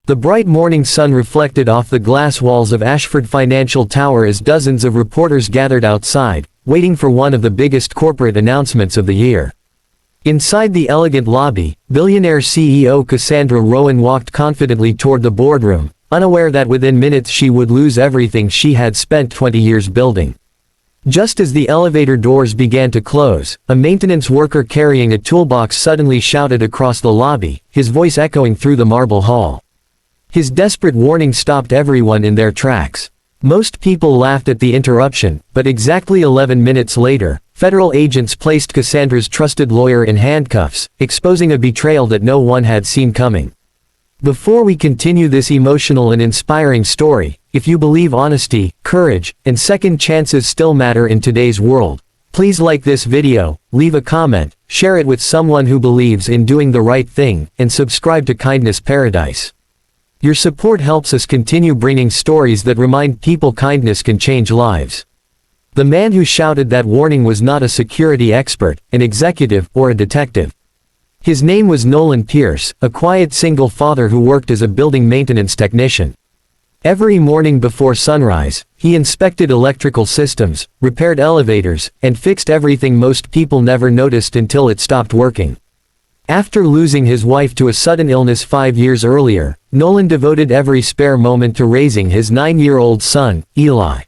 The bright morning sun reflected off the glass walls of Ashford Financial Tower as dozens of reporters gathered outside, waiting for one of the biggest corporate announcements of the year. Inside the elegant lobby, billionaire CEO Cassandra Rowan walked confidently toward the boardroom, unaware that within minutes she would lose everything she had spent 20 years building. Just as the elevator doors began to close, a maintenance worker carrying a toolbox suddenly shouted across the lobby, his voice echoing through the marble hall. His desperate warning stopped everyone in their tracks. Most people laughed at the interruption, but exactly 11 minutes later, federal agents placed Cassandra's trusted lawyer in handcuffs, exposing a betrayal that no one had seen coming. Before we continue this emotional and inspiring story, if you believe honesty, courage, and second chances still matter in today's world, please like this video, leave a comment, share it with someone who believes in doing the right thing, and subscribe to Kindness Paradise. Your support helps us continue bringing stories that remind people kindness can change lives. The man who shouted that warning was not a security expert, an executive, or a detective. His name was Nolan Pierce, a quiet single father who worked as a building maintenance technician. Every morning before sunrise, he inspected electrical systems, repaired elevators, and fixed everything most people never noticed until it stopped working. After losing his wife to a sudden illness 5 years earlier, Nolan devoted every spare moment to raising his 9-year-old son, Eli.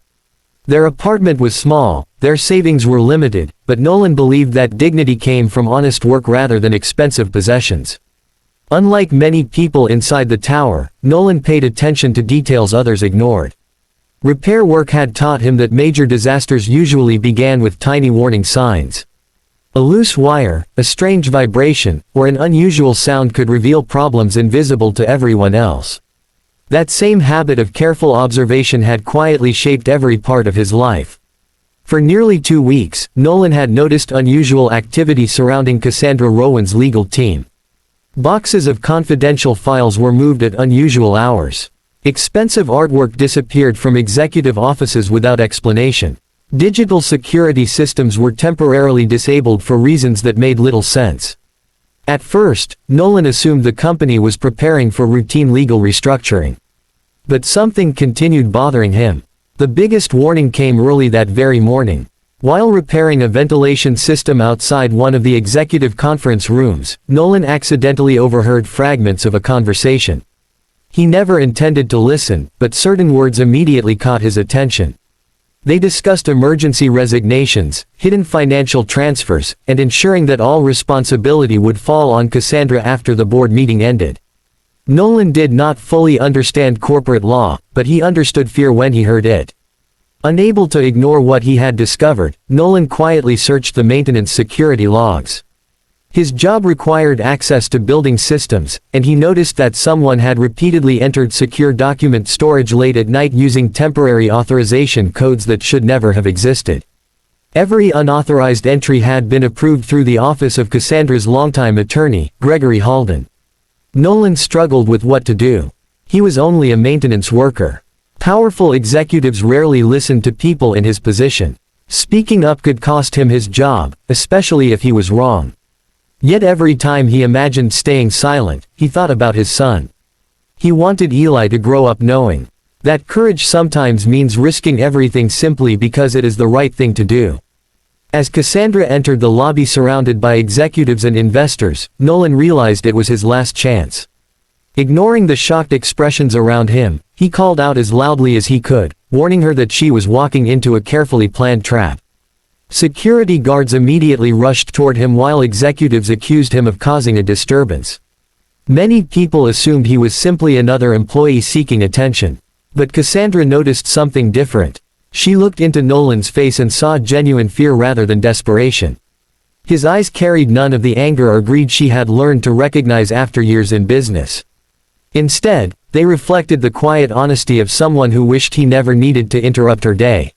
Their apartment was small, their savings were limited, but Nolan believed that dignity came from honest work rather than expensive possessions. Unlike many people inside the tower, Nolan paid attention to details others ignored. Repair work had taught him that major disasters usually began with tiny warning signs. A loose wire, a strange vibration, or an unusual sound could reveal problems invisible to everyone else. That same habit of careful observation had quietly shaped every part of his life. For nearly 2 weeks, Nolan had noticed unusual activity surrounding Cassandra Rowan's legal team. Boxes of confidential files were moved at unusual hours. Expensive artwork disappeared from executive offices without explanation. Digital security systems were temporarily disabled for reasons that made little sense. At first, Nolan assumed the company was preparing for routine legal restructuring. But something continued bothering him. The biggest warning came early that very morning. While repairing a ventilation system outside one of the executive conference rooms, Nolan accidentally overheard fragments of a conversation. He never intended to listen, but certain words immediately caught his attention. They discussed emergency resignations, hidden financial transfers, and ensuring that all responsibility would fall on Cassandra after the board meeting ended. Nolan did not fully understand corporate law, but he understood fear when he heard it. Unable to ignore what he had discovered, Nolan quietly searched the maintenance security logs. His job required access to building systems, and he noticed that someone had repeatedly entered secure document storage late at night using temporary authorization codes that should never have existed. Every unauthorized entry had been approved through the office of Cassandra's longtime attorney, Gregory Halden. Nolan struggled with what to do. He was only a maintenance worker. Powerful executives rarely listened to people in his position. Speaking up could cost him his job, especially if he was wrong. Yet every time he imagined staying silent, he thought about his son. He wanted Eli to grow up knowing that courage sometimes means risking everything simply because it is the right thing to do. As Cassandra entered the lobby surrounded by executives and investors, Nolan realized it was his last chance. Ignoring the shocked expressions around him, he called out as loudly as he could, warning her that she was walking into a carefully planned trap. Security guards immediately rushed toward him while executives accused him of causing a disturbance. Many people assumed he was simply another employee seeking attention. But Cassandra noticed something different. She looked into Nolan's face and saw genuine fear rather than desperation. His eyes carried none of the anger or greed she had learned to recognize after years in business. Instead, they reflected the quiet honesty of someone who wished he never needed to interrupt her day.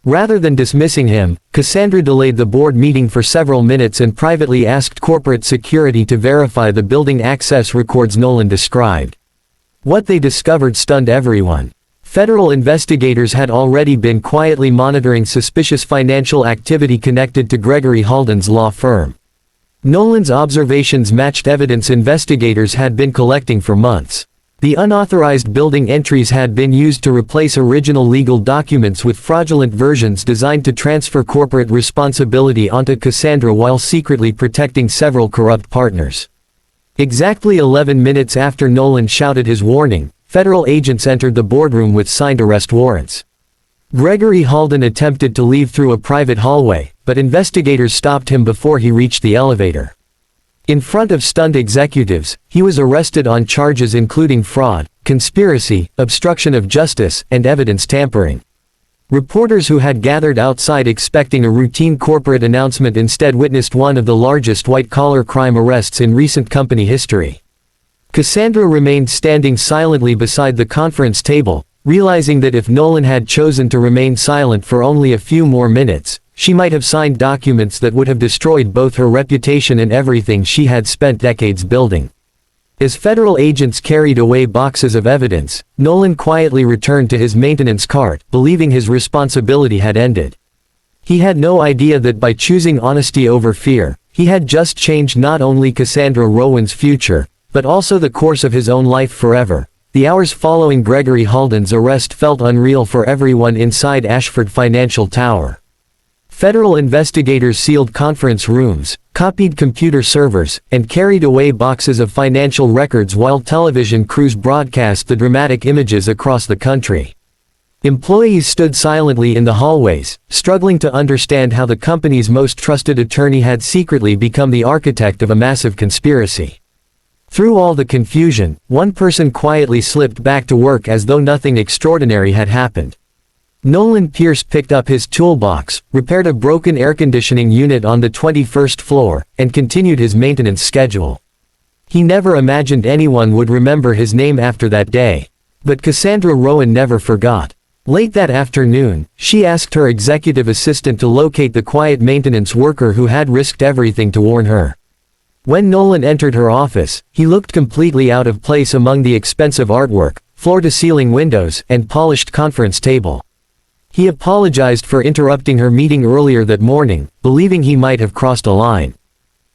Rather than dismissing him, Cassandra delayed the board meeting for several minutes and privately asked corporate security to verify the building access records Nolan described. What they discovered stunned everyone. Federal investigators had already been quietly monitoring suspicious financial activity connected to Gregory Halden's law firm. Nolan's observations matched evidence investigators had been collecting for months. The unauthorized building entries had been used to replace original legal documents with fraudulent versions designed to transfer corporate responsibility onto Cassandra while secretly protecting several corrupt partners. Exactly 11 minutes after Nolan shouted his warning, federal agents entered the boardroom with signed arrest warrants. Gregory Halden attempted to leave through a private hallway, but investigators stopped him before he reached the elevator. In front of stunned executives, he was arrested on charges including fraud, conspiracy, obstruction of justice, and evidence tampering. Reporters who had gathered outside expecting a routine corporate announcement instead witnessed one of the largest white-collar crime arrests in recent company history. Cassandra remained standing silently beside the conference table, realizing that if Nolan had chosen to remain silent for only a few more minutes, she might have signed documents that would have destroyed both her reputation and everything she had spent decades building. As federal agents carried away boxes of evidence, Nolan quietly returned to his maintenance cart, believing his responsibility had ended. He had no idea that by choosing honesty over fear, he had just changed not only Cassandra Rowan's future, but also the course of his own life forever. The hours following Gregory Halden's arrest felt unreal for everyone inside Ashford Financial Tower. Federal investigators sealed conference rooms, copied computer servers, and carried away boxes of financial records while television crews broadcast the dramatic images across the country. Employees stood silently in the hallways, struggling to understand how the company's most trusted attorney had secretly become the architect of a massive conspiracy. Through all the confusion, one person quietly slipped back to work as though nothing extraordinary had happened. Nolan Pierce picked up his toolbox, repaired a broken air conditioning unit on the 21st floor, and continued his maintenance schedule. He never imagined anyone would remember his name after that day. But Cassandra Rowan never forgot. Late that afternoon, she asked her executive assistant to locate the quiet maintenance worker who had risked everything to warn her. When Nolan entered her office, he looked completely out of place among the expensive artwork, floor-to-ceiling windows, and polished conference table. He apologized for interrupting her meeting earlier that morning, believing he might have crossed a line.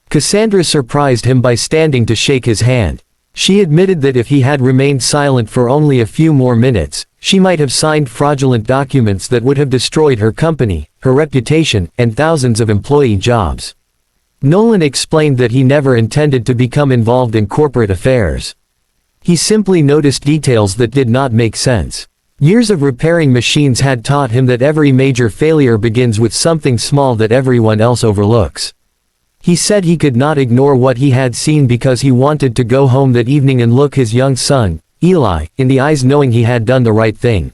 Cassandra surprised him by standing to shake his hand. She admitted that if he had remained silent for only a few more minutes, she might have signed fraudulent documents that would have destroyed her company, her reputation, and thousands of employee jobs. Nolan explained that he never intended to become involved in corporate affairs. He simply noticed details that did not make sense. Years of repairing machines had taught him that every major failure begins with something small that everyone else overlooks. He said he could not ignore what he had seen because he wanted to go home that evening and look his young son, Eli, in the eyes knowing he had done the right thing.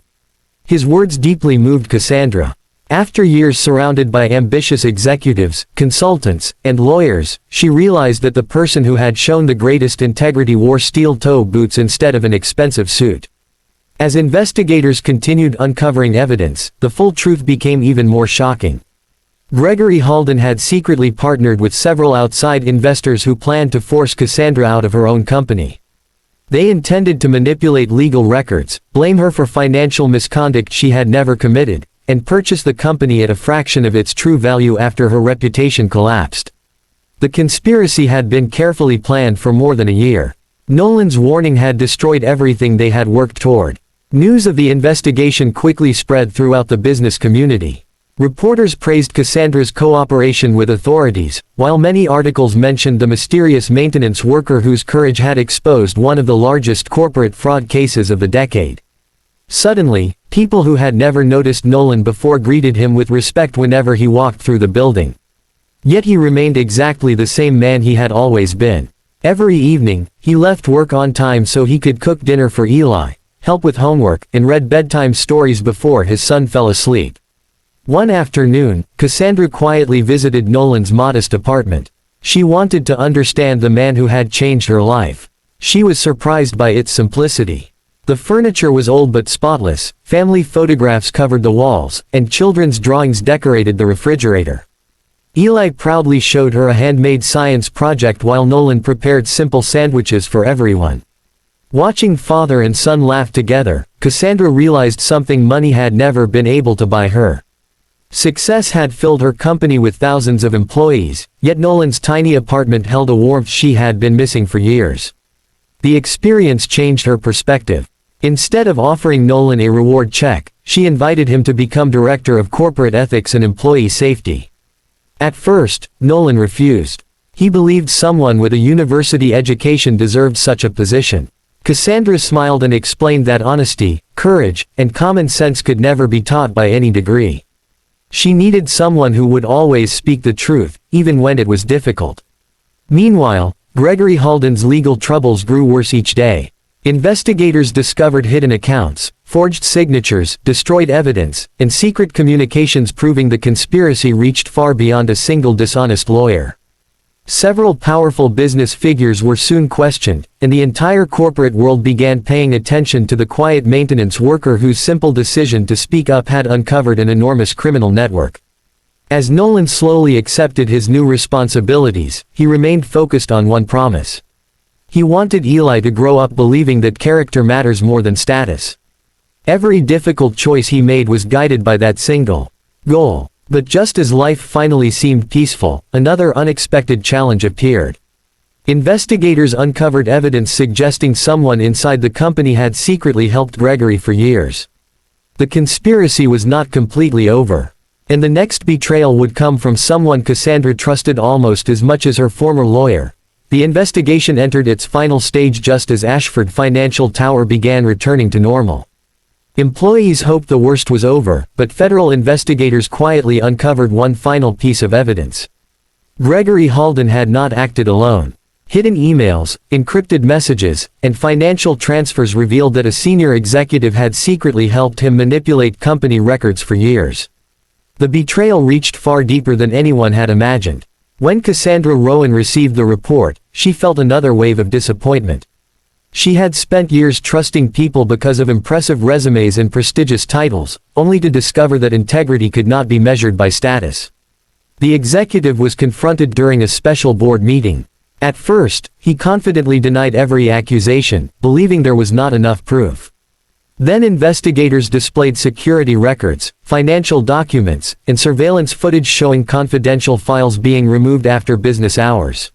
His words deeply moved Cassandra. After years surrounded by ambitious executives, consultants, and lawyers, she realized that the person who had shown the greatest integrity wore steel-toe boots instead of an expensive suit. As investigators continued uncovering evidence, the full truth became even more shocking. Gregory Halden had secretly partnered with several outside investors who planned to force Cassandra out of her own company. They intended to manipulate legal records, blame her for financial misconduct she had never committed, and purchase the company at a fraction of its true value after her reputation collapsed. The conspiracy had been carefully planned for more than a year. Nolan's warning had destroyed everything they had worked toward. News of the investigation quickly spread throughout the business community. Reporters praised Cassandra's cooperation with authorities, while many articles mentioned the mysterious maintenance worker whose courage had exposed one of the largest corporate fraud cases of the decade. Suddenly, people who had never noticed Nolan before greeted him with respect whenever he walked through the building. Yet he remained exactly the same man he had always been. Every evening, he left work on time so he could cook dinner for Eli, help with homework, and read bedtime stories before his son fell asleep. One afternoon, Cassandra quietly visited Nolan's modest apartment. She wanted to understand the man who had changed her life. She was surprised by its simplicity. The furniture was old but spotless, family photographs covered the walls, and children's drawings decorated the refrigerator. Eli proudly showed her a handmade science project while Nolan prepared simple sandwiches for everyone. Watching father and son laugh together, Cassandra realized something money had never been able to buy her. Success had filled her company with thousands of employees, yet Nolan's tiny apartment held a warmth she had been missing for years. The experience changed her perspective. Instead of offering Nolan a reward check, she invited him to become director of corporate ethics and employee safety. At first, Nolan refused. He believed someone with a university education deserved such a position. Cassandra smiled and explained that honesty, courage, and common sense could never be taught by any degree. She needed someone who would always speak the truth, even when it was difficult. Meanwhile, Gregory Halden's legal troubles grew worse each day. Investigators discovered hidden accounts, forged signatures, destroyed evidence, and secret communications proving the conspiracy reached far beyond a single dishonest lawyer. Several powerful business figures were soon questioned, and the entire corporate world began paying attention to the quiet maintenance worker whose simple decision to speak up had uncovered an enormous criminal network. As Nolan slowly accepted his new responsibilities, he remained focused on one promise. He wanted Eli to grow up believing that character matters more than status. Every difficult choice he made was guided by that single goal. But just as life finally seemed peaceful, another unexpected challenge appeared. Investigators uncovered evidence suggesting someone inside the company had secretly helped Gregory for years. The conspiracy was not completely over. And the next betrayal would come from someone Cassandra trusted almost as much as her former lawyer. The investigation entered its final stage just as Ashford Financial Tower began returning to normal. Employees hoped the worst was over, but federal investigators quietly uncovered one final piece of evidence. Gregory Halden had not acted alone. Hidden emails, encrypted messages, and financial transfers revealed that a senior executive had secretly helped him manipulate company records for years. The betrayal reached far deeper than anyone had imagined. When Cassandra Rowan received the report, she felt another wave of disappointment. She had spent years trusting people because of impressive resumes and prestigious titles, only to discover that integrity could not be measured by status. The executive was confronted during a special board meeting. At first, he confidently denied every accusation, believing there was not enough proof. Then investigators displayed security records, financial documents, and surveillance footage showing confidential files being removed after business hours.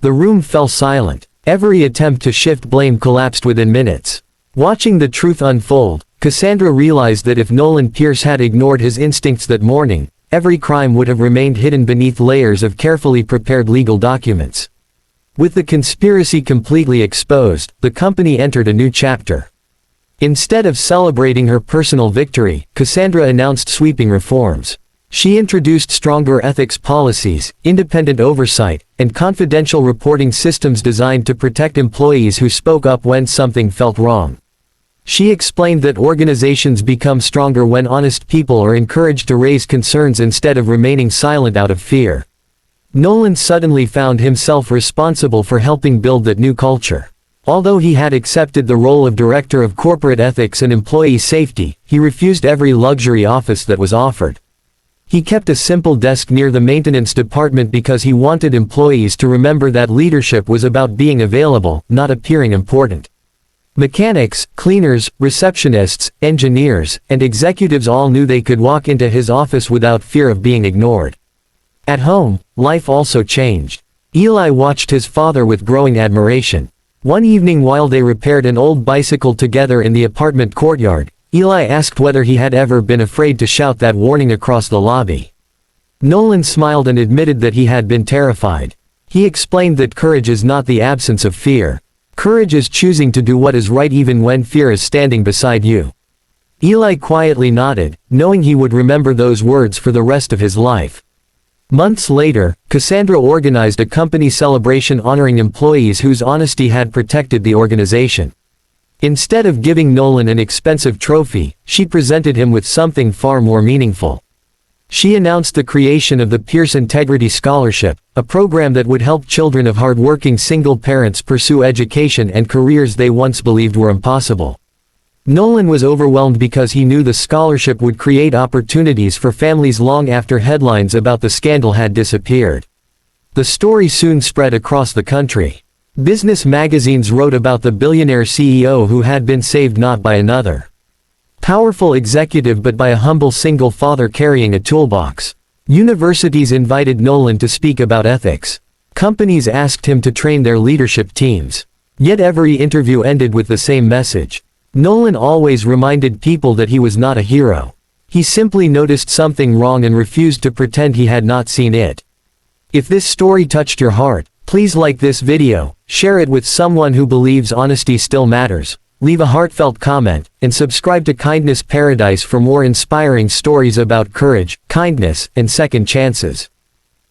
The room fell silent. Every attempt to shift blame collapsed within minutes. Watching the truth unfold, Cassandra realized that if Nolan Pierce had ignored his instincts that morning, every crime would have remained hidden beneath layers of carefully prepared legal documents. With the conspiracy completely exposed, the company entered a new chapter. Instead of celebrating her personal victory, Cassandra announced sweeping reforms. She introduced stronger ethics policies, independent oversight, and confidential reporting systems designed to protect employees who spoke up when something felt wrong. She explained that organizations become stronger when honest people are encouraged to raise concerns instead of remaining silent out of fear. Nolan suddenly found himself responsible for helping build that new culture. Although he had accepted the role of Director of Corporate Ethics and Employee Safety, he refused every luxury office that was offered. He kept a simple desk near the maintenance department because he wanted employees to remember that leadership was about being available, not appearing important. Mechanics, cleaners, receptionists, engineers, and executives all knew they could walk into his office without fear of being ignored. At home, life also changed. Eli watched his father with growing admiration. One evening while they repaired an old bicycle together in the apartment courtyard, Eli asked whether he had ever been afraid to shout that warning across the lobby. Nolan smiled and admitted that he had been terrified. He explained that courage is not the absence of fear. Courage is choosing to do what is right even when fear is standing beside you. Eli quietly nodded, knowing he would remember those words for the rest of his life. Months later, Cassandra organized a company celebration honoring employees whose honesty had protected the organization. Instead of giving Nolan an expensive trophy, she presented him with something far more meaningful. She announced the creation of the Pierce Integrity Scholarship, a program that would help children of hardworking single parents pursue education and careers they once believed were impossible. Nolan was overwhelmed because he knew the scholarship would create opportunities for families long after headlines about the scandal had disappeared. The story soon spread across the country. Business magazines wrote about the billionaire CEO who had been saved not by another powerful executive but by a humble single father carrying a toolbox. Universities invited Nolan to speak about ethics. Companies asked him to train their leadership teams. Yet every interview ended with the same message. Nolan always reminded people that he was not a hero. He simply noticed something wrong and refused to pretend he had not seen it. If this story touched your heart, please like this video, share it with someone who believes honesty still matters, leave a heartfelt comment, and subscribe to Kindness Paradise for more inspiring stories about courage, kindness, and second chances.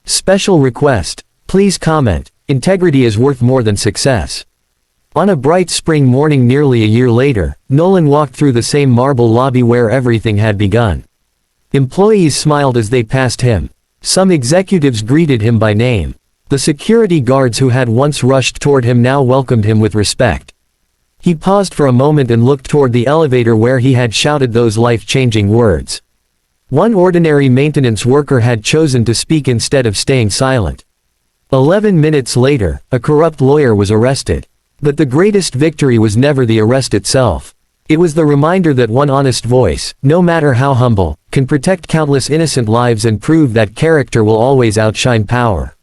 Special request: please comment, integrity is worth more than success. On a bright spring morning nearly a year later, Nolan walked through the same marble lobby where everything had begun. Employees smiled as they passed him. Some executives greeted him by name. The security guards who had once rushed toward him now welcomed him with respect. He paused for a moment and looked toward the elevator where he had shouted those life-changing words. One ordinary maintenance worker had chosen to speak instead of staying silent. 11 minutes later, a corrupt lawyer was arrested. But the greatest victory was never the arrest itself. It was the reminder that one honest voice, no matter how humble, can protect countless innocent lives and prove that character will always outshine power.